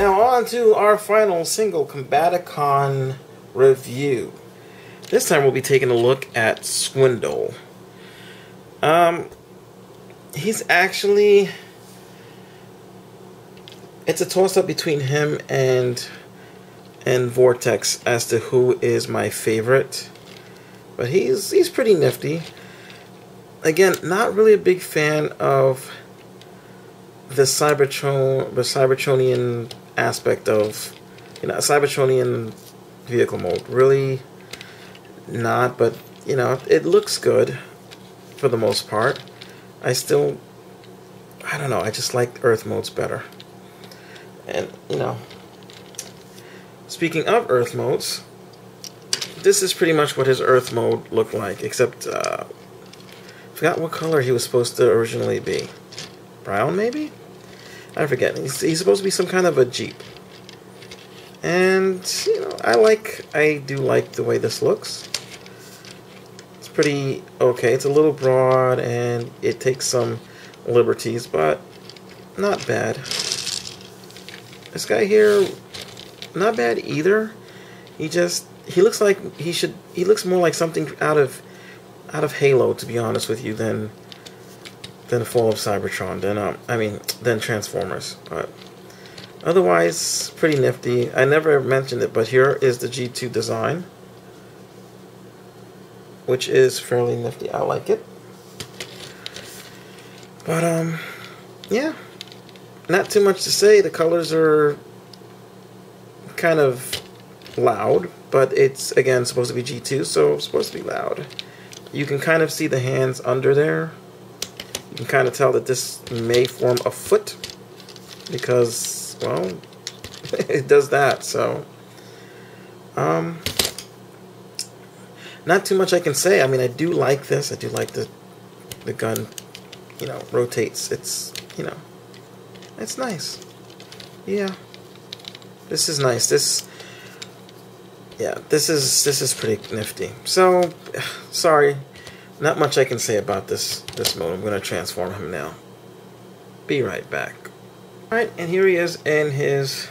Now on to our final single Combaticon review. This time we'll be taking a look at Swindle. He's actually... It's a toss-up between him and Vortex as to who is my favorite. But he's pretty nifty. Again, not really a big fan of the Cybertronian aspect of, Cybertronian vehicle mode. Really not, but, it looks good for the most part. I don't know, I just like Earth modes better. And, speaking of Earth modes, this is pretty much what his Earth mode looked like, except, forgot what color he was supposed to originally be. Brown, maybe? I forget. He's supposed to be some kind of a Jeep. And, I do like the way this looks. It's pretty okay. It's a little broad, and it takes some liberties, but not bad. This guy here, not bad either. He looks like he looks more like something out of Halo, to be honest with you, than Fall of Cybertron, than Transformers. But otherwise, pretty nifty. I never mentioned it, but here is the G2 design, which is fairly nifty. I like it. But yeah, not too much to say. The colors are kind of loud, but it's again supposed to be G2, so it's supposed to be loud. You can kind of see the hands under there. You can kind of tell that this may form a foot because, well, it does that. So, not too much I can say. I mean, I do like this. I do like the gun, rotates. It's, it's nice. Yeah, this is nice. This is pretty nifty. So, sorry, not much I can say about this mode. I'm gonna transform him now. Be right back. Alright, and here he is in his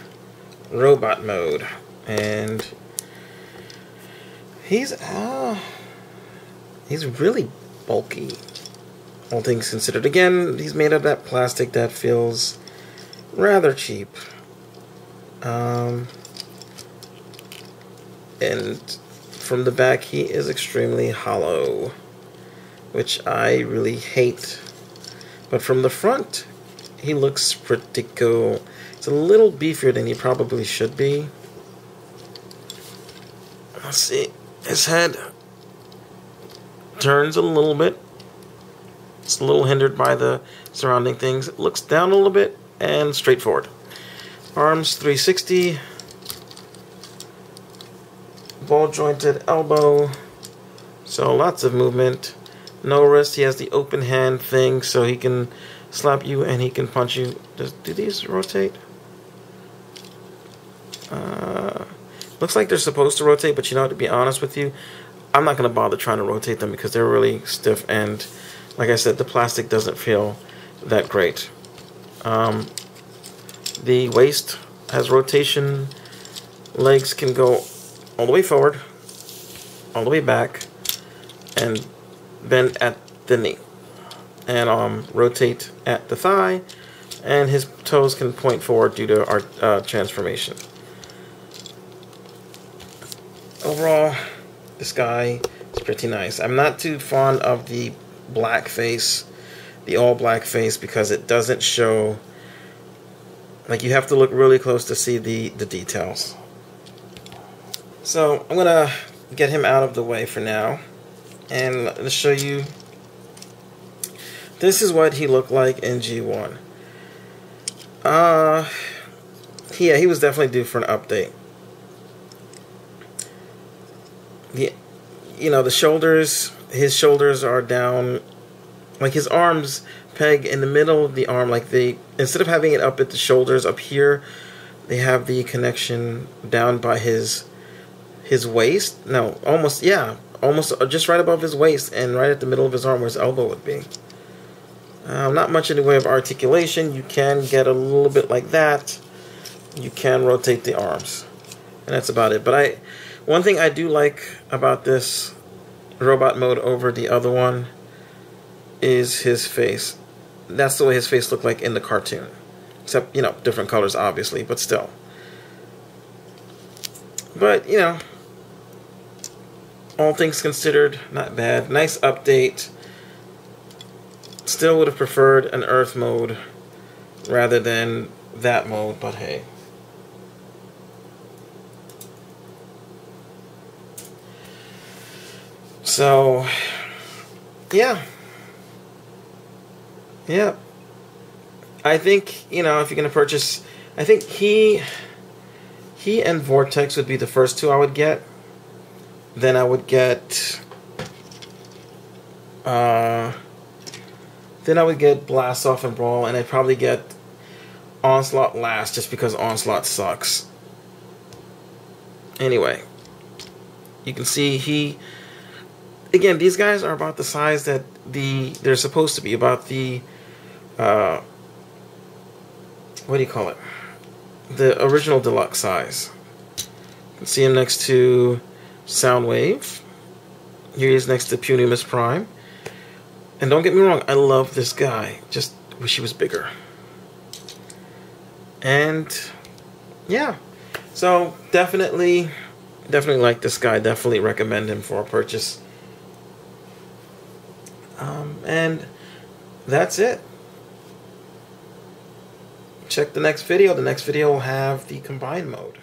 robot mode. And he's really bulky, all things considered. Again, he's made of that plastic that feels rather cheap. And from the back, he is extremely hollow, which I really hate. But from the front, he looks pretty cool. It's a little beefier than he probably should be. Let's see. His head turns a little bit. It's a little hindered by the surrounding things. It looks down a little bit and straightforward. Arms 360. Ball jointed elbow, so lots of movement. No wrist. He has the open hand thing, so he can slap you and he can punch you. Do these rotate? Looks like they're supposed to rotate, but to be honest with you, I'm not going to bother trying to rotate them because they're really stiff, and like I said, the plastic doesn't feel that great. The waist has rotation. Legs can go all the way forward, all the way back, and bend at the knee, and rotate at the thigh, and his toes can point forward due to our transformation. Overall, this guy is pretty nice. I'm not too fond of the black face, the all black face, because it doesn't show, like, you have to look really close to see the details. So I'm gonna get him out of the way for now, and let's show you. This is what he looked like in G1. Yeah, he was definitely due for an update. The shoulders, his shoulders are down, like his arms peg in the middle of the arm, like instead of having it up at the shoulders up here, they have the connection down by his waist. No, almost just right above his waist and right at the middle of his arm where his elbow would be. Not much in the way of articulation. You can get a little bit like that, you can rotate the arms, and that's about it. But one thing I do like about this robot mode over the other one is his face. That's the way his face looked like in the cartoon, except, you know, different colors obviously, but still. But, you know, all things considered, not bad. Nice update. Still would have preferred an Earth mode rather than that mode, but hey. So, yeah. Yeah. I think, you know, if you're going to purchase, I think he and Vortex would be the first two I would get. Then I would get Blast Off and Brawl, and I'd probably get Onslaught last just because Onslaught sucks. Anyway, you can see again, these guys are about the size that they're supposed to be, about the what do you call it? The original deluxe size. You can see him next to Soundwave. Here he is next to Punimus Prime. And don't get me wrong, I love this guy. Just wish he was bigger. And yeah, so definitely like this guy. Definitely recommend him for a purchase. And that's it. Check the next video. The next video will have the combined mode.